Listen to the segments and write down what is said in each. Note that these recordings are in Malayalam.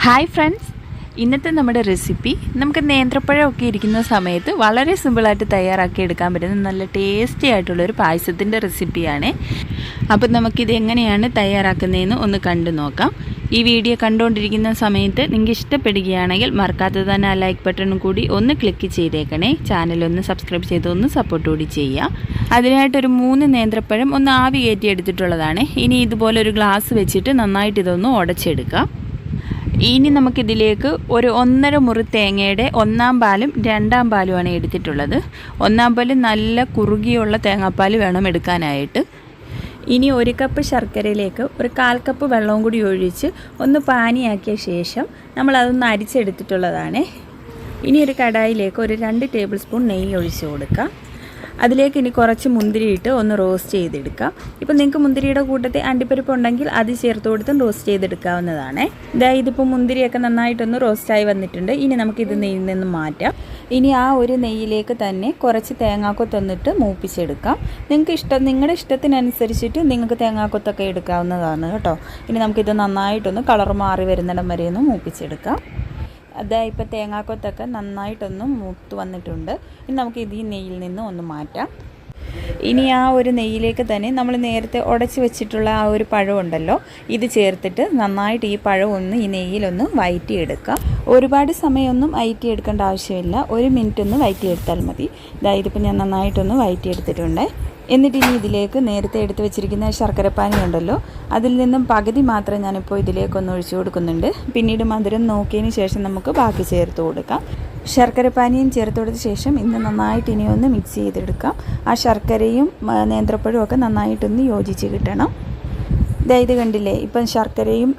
ഹായ് ഫ്രണ്ട്സ്, ഇന്നത്തെ നമ്മുടെ റെസിപ്പി നമുക്ക് നേന്ത്രപ്പഴമൊക്കെ ഇരിക്കുന്ന സമയത്ത് വളരെ സിമ്പിളായിട്ട് തയ്യാറാക്കി എടുക്കാൻ പറ്റുന്ന നല്ല ടേസ്റ്റി ആയിട്ടുള്ളൊരു പായസത്തിൻ്റെ റെസിപ്പിയാണ്. അപ്പോൾ നമുക്കിത് എങ്ങനെയാണ് തയ്യാറാക്കുന്നതെന്ന് ഒന്ന് കണ്ടു നോക്കാം. ഈ വീഡിയോ കണ്ടുകൊണ്ടിരിക്കുന്ന സമയത്ത് നിങ്ങൾക്ക് ഇഷ്ടപ്പെടുകയാണെങ്കിൽ മറക്കാതെ തന്നെ ആ ലൈക്ക് ബട്ടണും കൂടി ഒന്ന് ക്ലിക്ക് ചെയ്തേക്കണേ. ചാനലൊന്ന് സബ്സ്ക്രൈബ് ചെയ്ത് ഒന്ന് സപ്പോർട്ട് കൂടി ചെയ്യുക. അതിനായിട്ടൊരു 3 നേന്ത്രപ്പഴം ഒന്ന് ആവി കയറ്റി എടുത്തിട്ടുള്ളതാണ്. ഇനി ഇതുപോലെ ഒരു ഗ്ലാസ് വെച്ചിട്ട് നന്നായിട്ട് ഇതൊന്ന് ഉടച്ചെടുക്കാം. ഇനി നമുക്കിതിലേക്ക് ഒരു 1.5 മുറി തേങ്ങയുടെ 1-ാം പാലും 2-ാം പാലുമാണ് എടുത്തിട്ടുള്ളത്. 1-ാം പാല് നല്ല കുറുകിയുള്ള തേങ്ങാപ്പാൽ വേണം എടുക്കാനായിട്ട്. ഇനി 1 കപ്പ് ശർക്കരയിലേക്ക് ഒരു 1/4 കപ്പ് വെള്ളവും കൂടി ഒഴിച്ച് ഒന്ന് പാനിയാക്കിയ ശേഷം നമ്മളതൊന്ന് അരിച്ചെടുത്തിട്ടുള്ളതാണ്. ഇനി ഒരു കടായിലേക്ക് ഒരു 2 ടേബിൾ സ്പൂൺ നെയ്യ് ഒഴിച്ച് കൊടുക്കാം. അതിലേക്ക് ഇനി കുറച്ച് മുന്തിരി ഇട്ട് ഒന്ന് റോസ്റ്റ് ചെയ്തെടുക്കാം. ഇപ്പോൾ നിങ്ങൾക്ക് മുന്തിരിയുടെ കൂട്ടത്തിൽ അണ്ടിപ്പരിപ്പ് ഉണ്ടെങ്കിൽ അത് ചേർത്ത് കൊടുത്തും റോസ്റ്റ് ചെയ്തെടുക്കാവുന്നതാണ്. ഇതിപ്പോൾ മുന്തിരിയൊക്കെ നന്നായിട്ടൊന്ന് റോസ്റ്റായി വന്നിട്ടുണ്ട്. ഇനി നമുക്കിത് നെയ്യിൽ നിന്ന് മാറ്റാം. ഇനി ആ ഒരു നെയ്യിലേക്ക് തന്നെ കുറച്ച് തേങ്ങാക്കൊത്തൊന്നിട്ട് മൂപ്പിച്ചെടുക്കാം. നിങ്ങളുടെ ഇഷ്ടത്തിനനുസരിച്ചിട്ട് നിങ്ങൾക്ക് തേങ്ങാക്കൊത്തൊക്കെ എടുക്കാവുന്നതാണ് കേട്ടോ. ഇനി നമുക്കിത് നന്നായിട്ടൊന്ന് കളർ മാറി വരുന്നിടം വരെ ഒന്ന് മൂപ്പിച്ചെടുക്കാം. ഇപ്പോൾ തേങ്ങാക്കൊത്തൊക്കെ നന്നായിട്ടൊന്ന് മൂത്ത് വന്നിട്ടുണ്ട്. ഇനി നമുക്ക് ഈ നെയ്യിൽ നിന്ന് ഒന്ന് മാറ്റാം. ഇനി ആ ഒരു നെയ്യിലേക്ക് തന്നെ നമ്മൾ നേരത്തെ ഉടച്ച് വെച്ചിട്ടുള്ള ആ ഒരു പഴമുണ്ടല്ലോ, ഇത് ചേർത്തിട്ട് നന്നായിട്ട് ഈ പഴം ഒന്ന് ഈ നെയ്യിലൊന്ന് വഴറ്റിയെടുക്കാം. ഒരുപാട് സമയമൊന്നും വഴറ്റിയെടുക്കേണ്ട ആവശ്യമില്ല, 1 മിനിറ്റ് ഒന്ന് വഴറ്റിയെടുത്താൽ മതി. ഇതിപ്പോൾ ഞാൻ നന്നായിട്ടൊന്ന് വഴറ്റിയെടുത്തിട്ടുണ്ട്. എന്നിട്ട് ഇനി ഇതിലേക്ക് നേരത്തെ എടുത്ത് വെച്ചിരിക്കുന്ന ശർക്കരപ്പാനി ഉണ്ടല്ലോ, അതിൽ നിന്നും പകുതി മാത്രം ഞാനിപ്പോൾ ഇതിലേക്കൊന്ന് ഒഴിച്ചു കൊടുക്കുന്നുണ്ട്. പിന്നീട് മധുരം നോക്കിയതിന് ശേഷം നമുക്ക് ബാക്കി ചേർത്ത് കൊടുക്കാം. ശർക്കരപ്പാനിയും ചേർത്ത് കൊടുത്ത ശേഷം ഇന്ന് നന്നായിട്ട് ഇനി ഒന്ന് മിക്സ് ചെയ്തെടുക്കാം. ആ ശർക്കരയും നേന്ത്രപ്പഴവും ഒക്കെ നന്നായിട്ടൊന്ന് യോജിച്ച് കിട്ടണം. ഇത് കണ്ടില്ലേ, ഇപ്പം ശർക്കരയും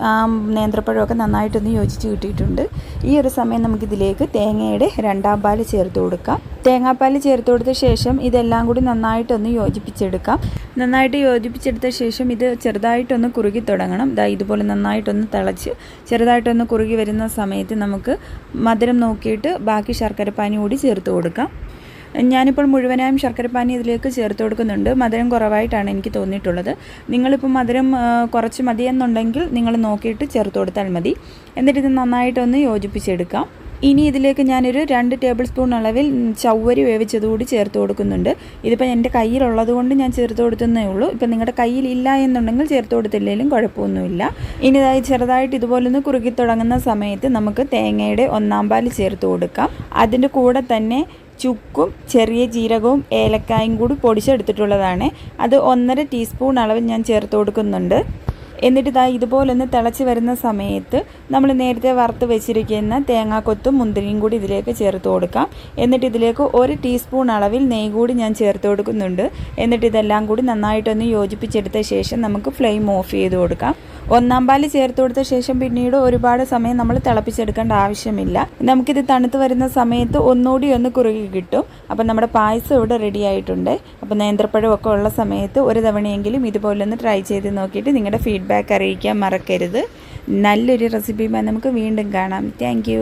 നേന്ത്രപ്പഴമൊക്കെ നന്നായിട്ടൊന്ന് യോജിച്ച് കിട്ടിയിട്ടുണ്ട്. ഈ ഒരു സമയം നമുക്കിതിലേക്ക് തേങ്ങയുടെ 2-ാം പാല് ചേർത്ത് കൊടുക്കാം. തേങ്ങാപ്പാൽ ചേർത്ത് കൊടുത്ത ശേഷം ഇതെല്ലാം കൂടി നന്നായിട്ടൊന്ന് യോജിപ്പിച്ചെടുക്കാം. നന്നായിട്ട് യോജിപ്പിച്ചെടുത്ത ശേഷം ഇത് ചെറുതായിട്ടൊന്ന് കുറുകി തുടങ്ങണം. ഇതുപോലെ നന്നായിട്ടൊന്ന് തിളച്ച് ചെറുതായിട്ടൊന്ന് കുറുകി വരുന്ന സമയത്ത് നമുക്ക് മധുരം നോക്കിയിട്ട് ബാക്കി ശർക്കരപ്പാനി കൂടി ചേർത്ത് കൊടുക്കാം. ഞാനിപ്പോൾ മുഴുവനായും ശർക്കരപ്പാനി ഇതിലേക്ക് ചേർത്ത് കൊടുക്കുന്നുണ്ട്. മധുരം കുറവായിട്ടാണ് എനിക്ക് തോന്നിയിട്ടുള്ളത്. നിങ്ങളിപ്പോൾ മധുരം കുറച്ച് മതിയെന്നുണ്ടെങ്കിൽ നിങ്ങൾ നോക്കിയിട്ട് ചേർത്ത് കൊടുത്താൽ മതി. എന്നിട്ട് ഇത് നന്നായിട്ടൊന്ന് യോജിപ്പിച്ചെടുക്കാം. ഇനി ഇതിലേക്ക് ഞാനൊരു 2 ടേബിൾ സ്പൂൺ അളവിൽ ചവ്വരി വേവിച്ചതുകൂടി ചേർത്ത് കൊടുക്കുന്നുണ്ട്. ഇതിപ്പോൾ എൻ്റെ കയ്യിലുള്ളത് കൊണ്ട് ഞാൻ ചേർത്ത് കൊടുത്തതേ ഉള്ളൂ. ഇപ്പം നിങ്ങളുടെ കയ്യിലില്ല എന്നുണ്ടെങ്കിൽ ചേർത്ത് കൊടുത്തില്ലെങ്കിലും കുഴപ്പമൊന്നുമില്ല. ഇനി ചെറുതായിട്ട് ഇതുപോലൊന്ന് കുറുകി തുടങ്ങുന്ന സമയത്ത് നമുക്ക് തേങ്ങയുടെ 1-ാം പാൽ ചേർത്ത് കൊടുക്കാം. അതിൻ്റെ കൂടെ തന്നെ ചുക്കും ചെറിയ ജീരകവും ഏലക്കായും കൂടി പൊടിച്ചെടുത്തിട്ടുള്ളതാണ്. അത് 1.5 ടീസ്പൂൺ അളവിൽ ഞാൻ ചേർത്ത് കൊടുക്കുന്നുണ്ട്. എന്നിട്ട് ഇതുപോലൊന്ന് തിളച്ച് വരുന്ന സമയത്ത് നമ്മൾ നേരത്തെ വറുത്ത് വെച്ചിരിക്കുന്ന തേങ്ങാക്കൊത്തും മുന്തിരിയും കൂടി ഇതിലേക്ക് ചേർത്ത് കൊടുക്കാം. എന്നിട്ട് ഇതിലേക്ക് 1 ടീസ്പൂൺ അളവിൽ നെയ്യ് കൂടി ഞാൻ ചേർത്ത് കൊടുക്കുന്നുണ്ട്. എന്നിട്ട് ഇതെല്ലാം കൂടി നന്നായിട്ടൊന്ന് യോജിപ്പിച്ചെടുത്ത ശേഷം നമുക്ക് ഫ്ലെയിം ഓഫ് ചെയ്ത് കൊടുക്കാം. 1-ാം പാല് ചേർത്ത് കൊടുത്ത ശേഷം പിന്നീട് ഒരുപാട് സമയം നമ്മൾ തിളപ്പിച്ചെടുക്കേണ്ട ആവശ്യമില്ല. നമുക്കിത് തണുത്ത് വരുന്ന സമയത്ത് ഒന്നുകൂടി ഒന്ന് കുറുകി കിട്ടും. അപ്പം നമ്മുടെ പായസം ഇവിടെ റെഡി ആയിട്ടുണ്ട്. അപ്പോൾ നേന്ത്രപ്പഴമൊക്കെ ഉള്ള സമയത്ത് ഒരു തവണയെങ്കിലും ഇതുപോലെ ഒന്ന് ട്രൈ ചെയ്ത് നോക്കിയിട്ട് നിങ്ങളുടെ ഫീഡ്ബാക്ക് അറിയിക്കാൻ മറക്കരുത്. നല്ലൊരു റെസിപ്പിയുമായി നമുക്ക് വീണ്ടും കാണാം. താങ്ക്